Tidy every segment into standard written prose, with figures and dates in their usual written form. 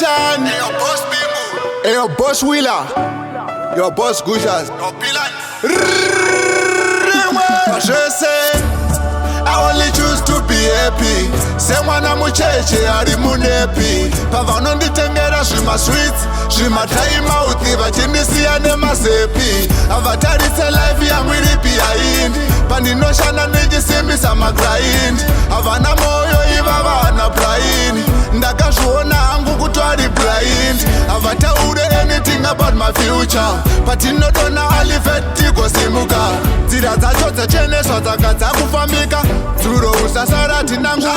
Nation. Hey, your boss Bimbo. Hey, your boss Wheeler. Your boss Gushas. Your Pilan. Je sais, I only choose to be happy. Se mwana mucheche ari munepi. Pavano nditengera zvima sweets, zvima time out, vachindisiya nemazepi. Avatarise life yangu iripi yaindi. Pandinoshanda ndichisimbisa magrind. Havana moyo iva vana brain. Ndakazviona hangu kutwari blind. Havataure anything about my future. Patinodona alifeti kosimuka. Nzira dzacho dzacheneswa dzanga dzakufambika. Dzuro usasara tina nguva.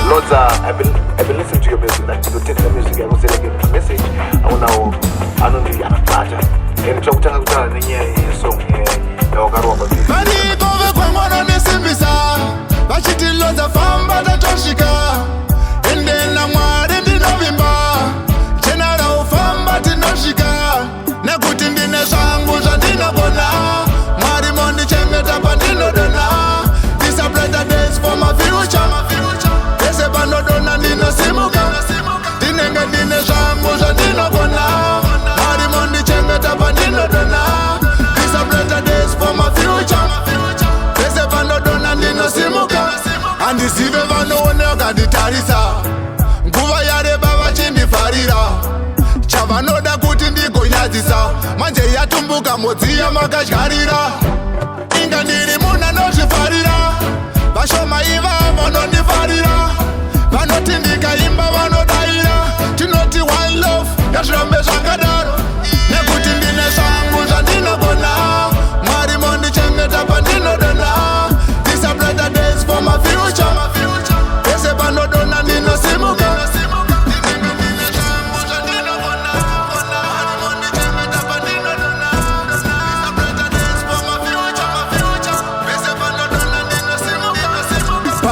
Lords, I've been listening to your music. Like, you take the music, I was saying a message. I want to, I don't know, I'm larger. And it's all the song here. Vanikove kwangwana nesimbisa. Vachiti lodza famba tatoshika. Endena mwari ndinovimba. Chenara ufamba tinosvika. Nekuti ndine zvangu zvandinogona. Mwari mondichengeta pandinodona. These are better days for my future. Pese pandodona ndinosimuka. Ndinenge ndine zvangu zvandinogona. Mwari mondichengeta pandinodona. These are better days for my future. Pese pandodona ndinosimuka. Handizive vanooneka nditarisa. Nguva yareba vachindifarira. Chavanoda kuti ndigonyadzisa. Manje yatumbuka modzi yamakadyarira. Inga ndiri munhu anozvifarira. Vashoma iva vanondifarira. Vanoti ndikaimba vanodaira. Tinoti one love ngazvirambe zvakadaro. Nekuti ndine zvangu zvandinogona. Mwari mondichengeta pandinodona. These are better days for my future. Pese pandodona ndinosimuka.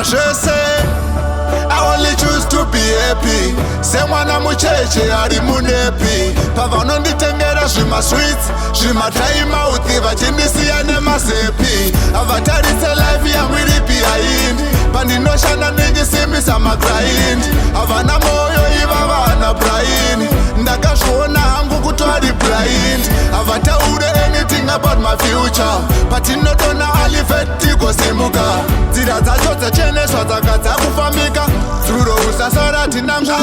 Je sais, I only choose to be happy. Se mwana mucheche ari munepi. Pavano nditengera zvima sweets, zvima time out, vachindisiya nemazepi. Avatarise life yangu iripi yaindi. Pandinoshanda ndichisimbisa magrind. Havana moyo iva vana brain. Ndakazviona hangu kutwari blind. Havataure anything about my future. Patinodona alifeti kosimuka. Nzira dzacho dzacheneswa dzanga dzakufambika. Dzuro usasara tina nguva.